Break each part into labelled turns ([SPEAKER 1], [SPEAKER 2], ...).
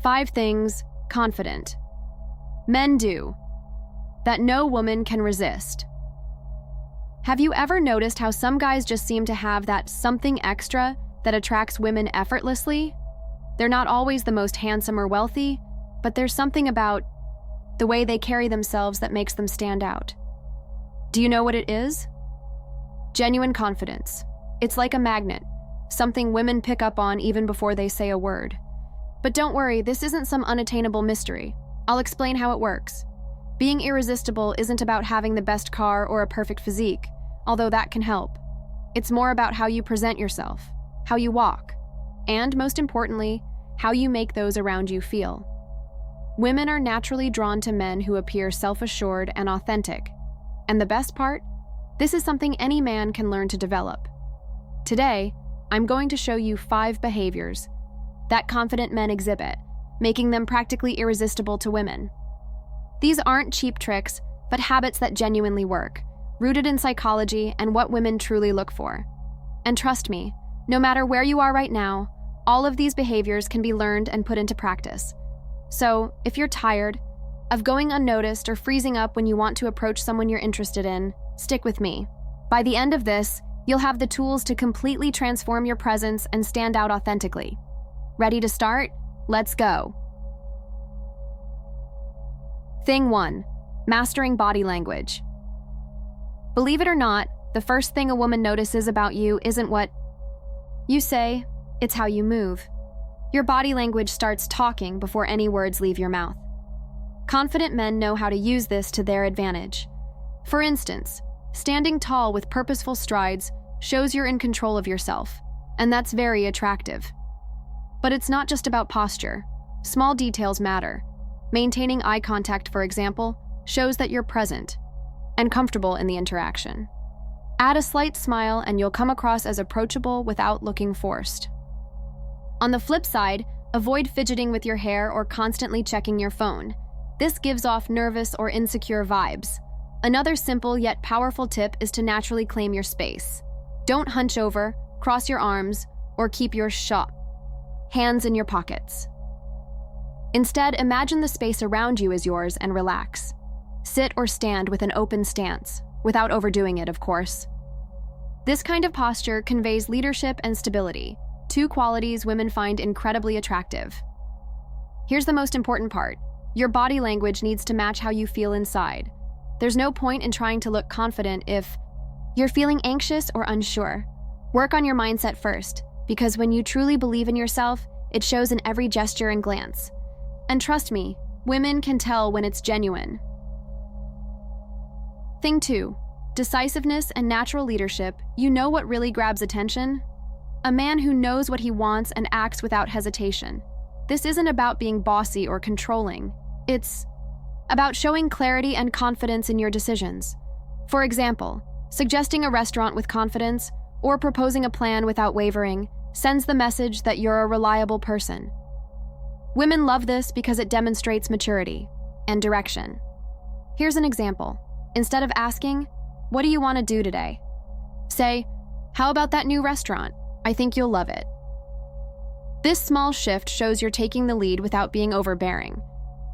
[SPEAKER 1] 5 things confident men do that no woman can resist. Have you ever noticed how some guys just seem to have that something extra that attracts women effortlessly? They're not always the most handsome or wealthy, but there's something about the way they carry themselves that makes them stand out. Do you know what it is? Genuine confidence. It's like a magnet, something women pick up on even before they say a word. But don't worry, this isn't some unattainable mystery. I'll explain how it works. Being irresistible isn't about having the best car or a perfect physique, although that can help. It's more about how you present yourself, how you walk, and most importantly, how you make those around you feel. Women are naturally drawn to men who appear self-assured and authentic. And the best part? This is something any man can learn to develop. Today, I'm going to show you 5 behaviors that confident men exhibit, making them practically irresistible to women. These aren't cheap tricks, but habits that genuinely work, rooted in psychology and what women truly look for. And trust me, no matter where you are right now, all of these behaviors can be learned and put into practice. So, if you're tired of going unnoticed or freezing up when you want to approach someone you're interested in, stick with me. By the end of this, you'll have the tools to completely transform your presence and stand out authentically. Ready to start? Let's go. Thing 1. Mastering body language. Believe it or not, the first thing a woman notices about you isn't what you say, it's how you move. Your body language starts talking before any words leave your mouth. Confident men know how to use this to their advantage. For instance, standing tall with purposeful strides shows you're in control of yourself, and that's very attractive. But it's not just about posture. Small details matter. Maintaining eye contact, for example, shows that you're present and comfortable in the interaction. Add a slight smile and you'll come across as approachable without looking forced. On the flip side, avoid fidgeting with your hair or constantly checking your phone. This gives off nervous or insecure vibes. Another simple yet powerful tip is to naturally claim your space. Don't hunch over, cross your arms, or keep your hands in your pockets. Instead, imagine the space around you is yours and relax. Sit or stand with an open stance, without overdoing it, of course. This kind of posture conveys leadership and stability, 2 qualities women find incredibly attractive. Here's the most important part. Your body language needs to match how you feel inside. There's no point in trying to look confident if you're feeling anxious or unsure. Work on your mindset first, because when you truly believe in yourself, it shows in every gesture and glance. And trust me, women can tell when it's genuine. Thing 2. Decisiveness and natural leadership. You know what really grabs attention? A man who knows what he wants and acts without hesitation. This isn't about being bossy or controlling. It's about showing clarity and confidence in your decisions. For example, suggesting a restaurant with confidence or proposing a plan without wavering sends the message that you're a reliable person. Women love this because it demonstrates maturity and direction. Here's an example. Instead of asking, "What do you want to do today?" say, "How about that new restaurant? I think you'll love it." This small shift shows you're taking the lead without being overbearing.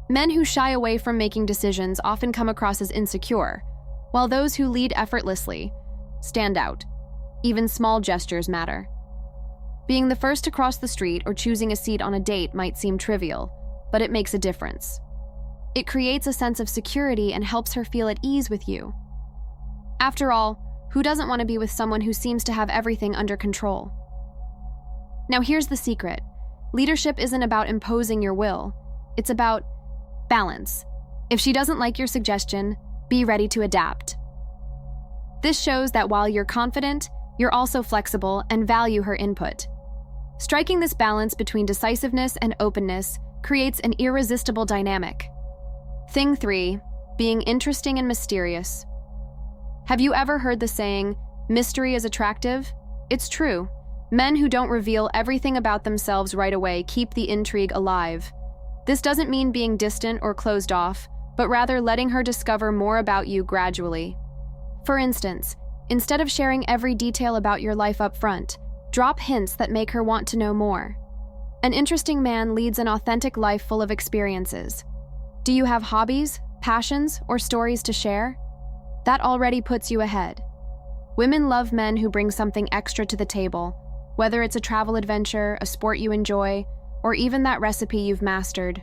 [SPEAKER 1] Men who shy away from making decisions often come across as insecure, while those who lead effortlessly stand out. Even small gestures matter. Being the first to cross the street or choosing a seat on a date might seem trivial, but it makes a difference. It creates a sense of security and helps her feel at ease with you. After all, who doesn't want to be with someone who seems to have everything under control? Now here's the secret. Leadership isn't about imposing your will. It's about balance. If she doesn't like your suggestion, be ready to adapt. This shows that while you're confident, you're also flexible and value her input. Striking this balance between decisiveness and openness creates an irresistible dynamic. Thing 3, being interesting and mysterious. Have you ever heard the saying, "Mystery is attractive"? It's true. Men who don't reveal everything about themselves right away keep the intrigue alive. This doesn't mean being distant or closed off, but rather letting her discover more about you gradually. For instance, instead of sharing every detail about your life up front, drop hints that make her want to know more. An interesting man leads an authentic life full of experiences. Do you have hobbies, passions, or stories to share? That already puts you ahead. Women love men who bring something extra to the table, whether it's a travel adventure, a sport you enjoy, or even that recipe you've mastered.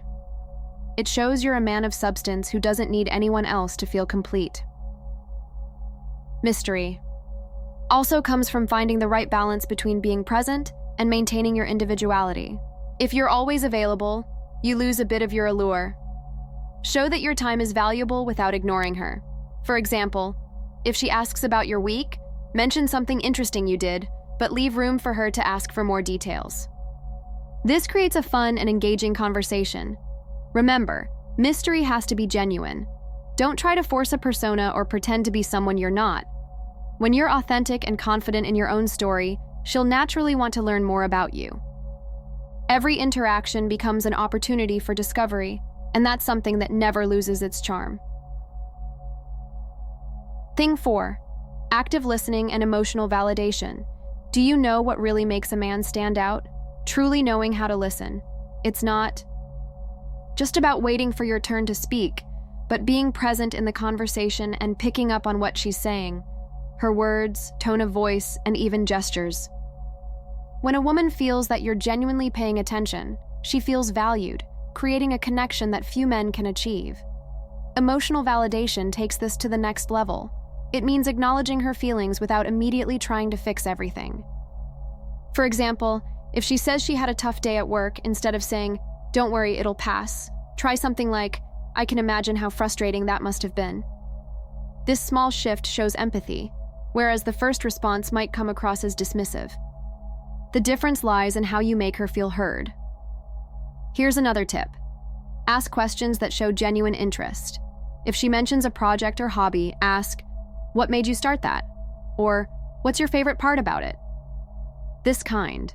[SPEAKER 1] It shows you're a man of substance who doesn't need anyone else to feel complete. Mystery also comes from finding the right balance between being present and maintaining your individuality. If you're always available, you lose a bit of your allure. Show that your time is valuable without ignoring her. For example, if she asks about your week, mention something interesting you did, but leave room for her to ask for more details. This creates a fun and engaging conversation. Remember, mystery has to be genuine. Don't try to force a persona or pretend to be someone you're not. When you're authentic and confident in your own story, she'll naturally want to learn more about you. Every interaction becomes an opportunity for discovery, and that's something that never loses its charm. Thing 4. Active listening and emotional validation. Do you know what really makes a man stand out? Truly knowing how to listen. It's not just about waiting for your turn to speak, but being present in the conversation and picking up on what she's saying, her words, tone of voice, and even gestures. When a woman feels that you're genuinely paying attention, she feels valued, creating a connection that few men can achieve. Emotional validation takes this to the next level. It means acknowledging her feelings without immediately trying to fix everything. For example, if she says she had a tough day at work, instead of saying, "Don't worry, it'll pass," try something like, "I can imagine how frustrating that must have been." This small shift shows empathy, whereas the first response might come across as dismissive. The difference lies in how you make her feel heard. Here's another tip. Ask questions that show genuine interest. If she mentions a project or hobby, ask, "What made you start that?" Or, "What's your favorite part about it?" This kind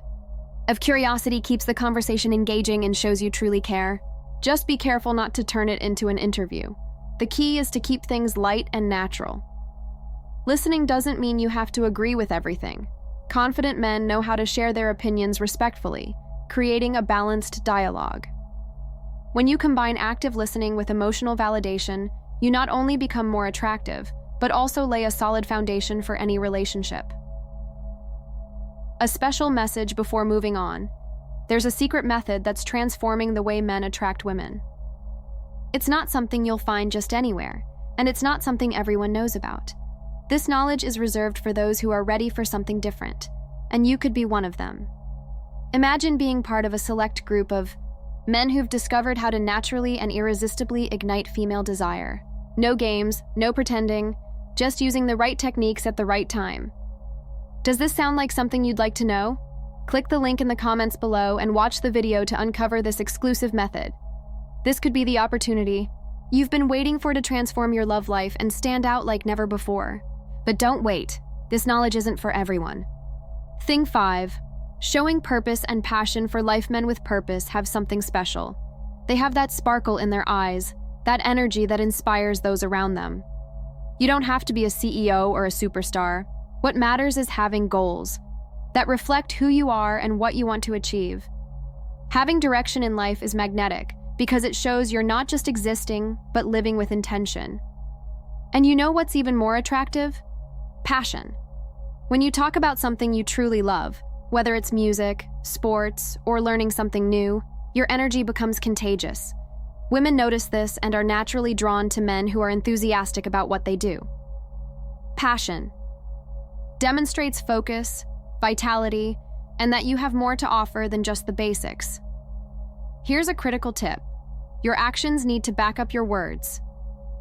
[SPEAKER 1] of curiosity keeps the conversation engaging and shows you truly care. Just be careful not to turn it into an interview. The key is to keep things light and natural. Listening doesn't mean you have to agree with everything. Confident men know how to share their opinions respectfully, creating a balanced dialogue. When you combine active listening with emotional validation, you not only become more attractive, but also lay a solid foundation for any relationship. A special message before moving on. There's a secret method that's transforming the way men attract women. It's not something you'll find just anywhere, and it's not something everyone knows about. This knowledge is reserved for those who are ready for something different, and you could be one of them. Imagine being part of a select group of men who've discovered how to naturally and irresistibly ignite female desire. No games, no pretending, just using the right techniques at the right time. Does this sound like something you'd like to know? Click the link in the comments below and watch the video to uncover this exclusive method. This could be the opportunity you've been waiting for to transform your love life and stand out like never before. But don't wait. This knowledge isn't for everyone. Thing 5. Showing purpose and passion for life. Men with purpose have something special. They have that sparkle in their eyes, that energy that inspires those around them. You don't have to be a CEO or a superstar. What matters is having goals that reflect who you are and what you want to achieve. Having direction in life is magnetic because it shows you're not just existing, but living with intention. And you know what's even more attractive? Passion. When you talk about something you truly love, whether it's music, sports, or learning something new, your energy becomes contagious. Women notice this and are naturally drawn to men who are enthusiastic about what they do. Passion demonstrates focus, vitality, and that you have more to offer than just the basics. Here's a critical tip. Your actions need to back up your words.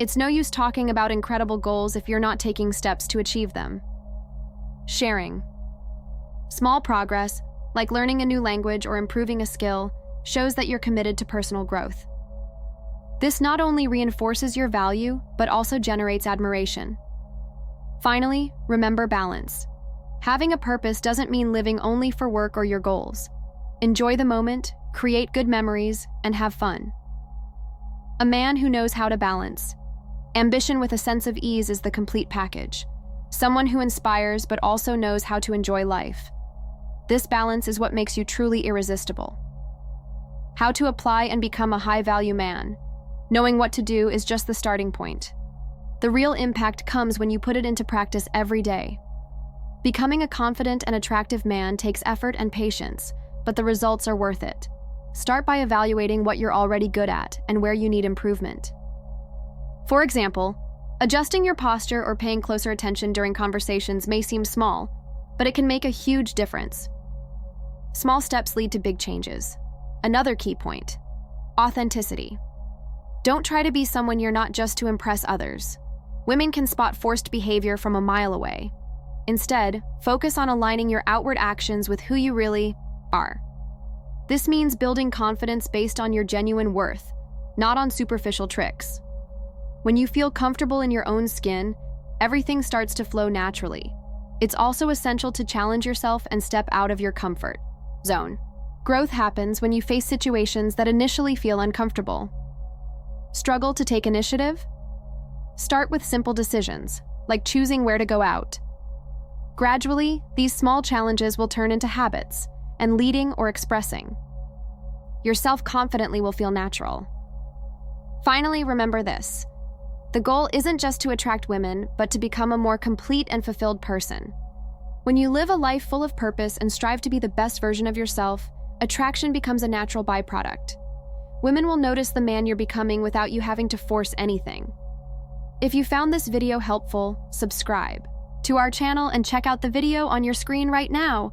[SPEAKER 1] It's no use talking about incredible goals if you're not taking steps to achieve them. Sharing. Small progress, like learning a new language or improving a skill, shows that you're committed to personal growth. This not only reinforces your value, but also generates admiration. Finally, remember balance. Having a purpose doesn't mean living only for work or your goals. Enjoy the moment, create good memories, and have fun. A man who knows how to balance. Ambition with a sense of ease is the complete package. Someone who inspires but also knows how to enjoy life. This balance is what makes you truly irresistible. how to apply and become a high-value man. Knowing what to do is just the starting point. The real impact comes when you put it into practice every day. Becoming a confident and attractive man takes effort and patience, but the results are worth it. Start by evaluating what you're already good at and where you need improvement. For example, adjusting your posture or paying closer attention during conversations may seem small, but it can make a huge difference. Small steps lead to big changes. Another key point: authenticity. Don't try to be someone you're not just to impress others. Women can spot forced behavior from a mile away. Instead, focus on aligning your outward actions with who you really are. This means building confidence based on your genuine worth, not on superficial tricks. When you feel comfortable in your own skin, everything starts to flow naturally. It's also essential to challenge yourself and step out of your comfort zone. Growth happens when you face situations that initially feel uncomfortable. Struggle to take initiative? Start with simple decisions, like choosing where to go out. Gradually, these small challenges will turn into habits, and leading or expressing yourself confidently will feel natural. Finally, remember this: the goal isn't just to attract women, but to become a more complete and fulfilled person. When you live a life full of purpose and strive to be the best version of yourself, attraction becomes a natural byproduct. Women will notice the man you're becoming without you having to force anything. If you found this video helpful, subscribe to our channel and check out the video on your screen right now.